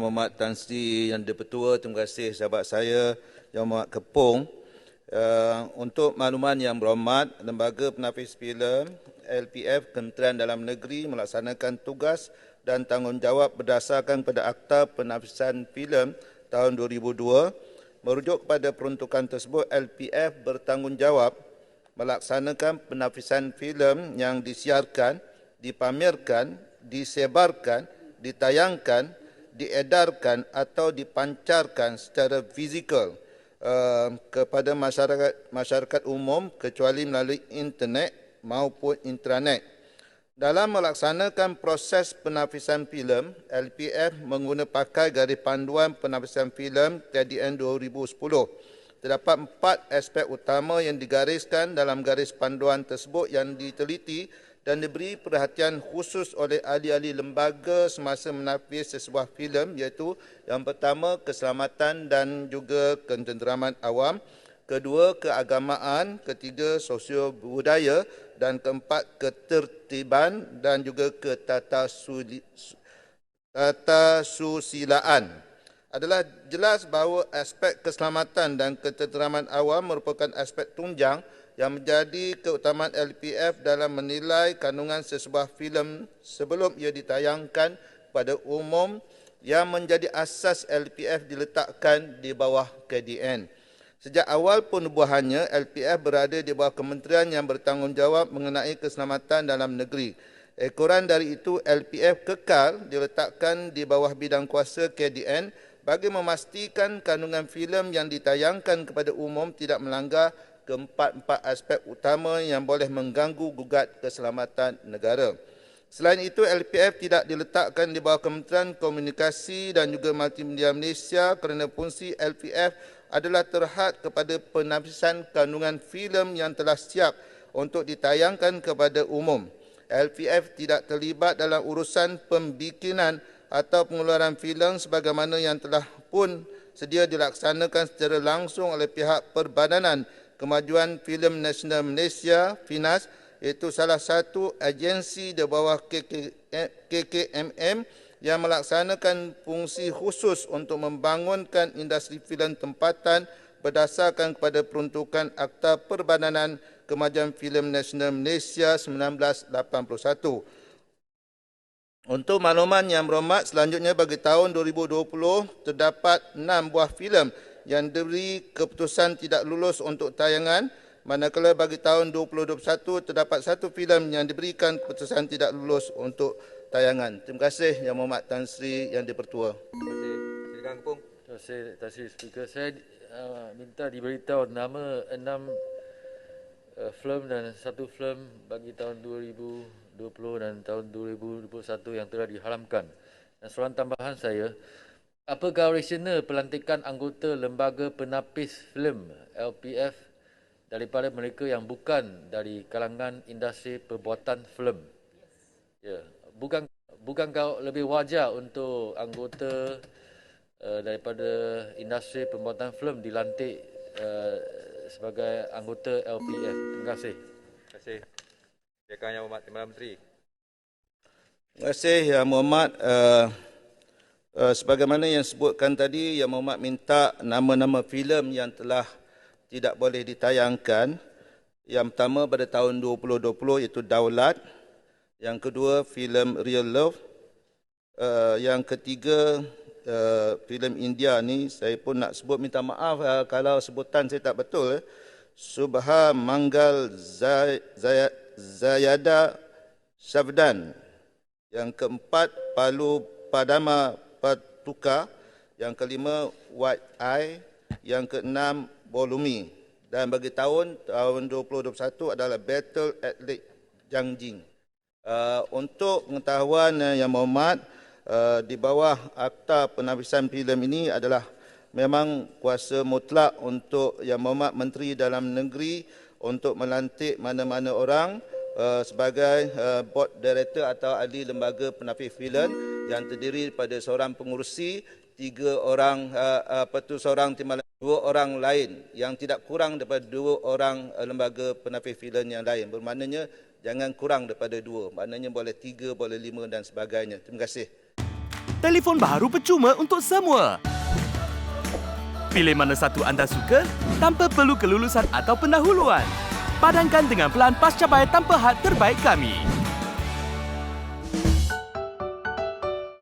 Yang Mohd Tan Sri Yang Dipertua, terima kasih sahabat saya Yang Mohd Kepong. Untuk makluman yang berhormat, Lembaga Penafis Filem LPF Kementerian Dalam Negeri melaksanakan tugas dan tanggungjawab berdasarkan pada Akta Penafisan Filem tahun 2002. Merujuk kepada peruntukan tersebut, LPF bertanggungjawab melaksanakan penafisan filem yang disiarkan, dipamerkan, disebarkan, ditayangkan, diedarkan atau dipancarkan secara fizikal kepada masyarakat umum kecuali melalui internet maupun intranet. Dalam melaksanakan proses penafisan filem, LPF mengguna pakai garis panduan penafisan filem TDN 2010. Terdapat 4 aspek utama yang digariskan dalam garis panduan tersebut yang diteliti dan diberi perhatian khusus oleh ahli-ahli lembaga semasa menafis sesebuah filem, iaitu yang pertama, keselamatan dan juga ketenteraman awam, kedua, keagamaan, ketiga, sosio budaya, dan keempat, ketertiban dan juga ketatasusilaan. Adalah jelas bahawa aspek keselamatan dan ketenteraman awam merupakan aspek tunjang yang menjadi keutamaan LPF dalam menilai kandungan sesebuah filem sebelum ia ditayangkan kepada umum, yang menjadi asas LPF diletakkan di bawah KDN. Sejak awal penubuhannya, LPF berada di bawah kementerian yang bertanggungjawab mengenai keselamatan dalam negeri. Ekoran dari itu, LPF kekal diletakkan di bawah bidang kuasa KDN bagi memastikan kandungan filem yang ditayangkan kepada umum tidak melanggar keempat-empat aspek utama yang boleh mengganggu gugat keselamatan negara. Selain itu, LPF tidak diletakkan di bawah Kementerian Komunikasi dan juga Multimedia Malaysia kerana fungsi LPF adalah terhad kepada penafisan kandungan filem yang telah siap untuk ditayangkan kepada umum. LPF tidak terlibat dalam urusan pembikinan atau pengeluaran filem sebagaimana yang telah pun sedia dilaksanakan secara langsung oleh pihak Perbadanan Kemajuan Filem Nasional Malaysia, FINAS, iaitu salah satu agensi di bawah KKMM yang melaksanakan fungsi khusus untuk membangunkan industri filem tempatan berdasarkan kepada peruntukan Akta Perbadanan Kemajuan Filem Nasional Malaysia 1981. Untuk makluman yang berhormat, selanjutnya bagi tahun 2020 terdapat 6 buah filem yang diberi keputusan tidak lulus untuk tayangan, manakala bagi tahun 2021 terdapat 1 filem yang diberikan keputusan tidak lulus untuk tayangan. Terima kasih Yang Mohd Tan Sri Yang Dipertua. Terima kasih. Silakan Kepong. Terima kasih Speaker. Saya minta diberitahu nama 6 filem dan 1 filem bagi tahun 2020 dan tahun 2021 yang telah diharamkan. Dan soalan tambahan saya, apakah rasional pelantikan anggota Lembaga Penapis Filem LPF daripada mereka yang bukan dari kalangan industri perbuatan filem? Ya, bukankah lebih wajar untuk anggota daripada industri pembuatan filem dilantik sebagai anggota LPF? Terima kasih. Terima kasih. Silakan Yang Mohd Timbalan Menteri. Terima kasih Yang Mohd. Sebagaimana yang sebutkan tadi, Yang Mohd minta nama-nama filem yang telah tidak boleh ditayangkan. Yang pertama pada tahun 2020 iaitu Daulat. Yang kedua filem Real Love. Yang ketiga filem India ni, saya pun nak sebut, minta maaf kalau sebutan saya tak betul. Subha Mangal Zayada Syavdan. Yang keempat Palu Padama Patuka. Yang kelima White Eye. Yang keenam Bolumi. Dan bagi tahun 2021 adalah Battle at Lake Jangjing. Untuk pengetahuan Yang Mohd, di bawah Akta Penafisan Filem ini adalah memang kuasa mutlak untuk Yang Mohd Menteri Dalam Negeri untuk melantik mana-mana orang sebagai board director atau ahli lembaga penafis filem yang terdiri daripada seorang pengurusi, 3 orang seorang timbalan, 2 orang lain yang tidak kurang daripada 2 orang lembaga penafis filem yang lain. Bermaknanya jangan kurang daripada 2. Maknanya boleh 3, boleh 5 dan sebagainya. Terima kasih. Telefon baru percuma untuk semua. Pilih mana satu anda suka tanpa perlu kelulusan atau pendahuluan. Padankan dengan pelan pascabayar tanpa had terbaik kami.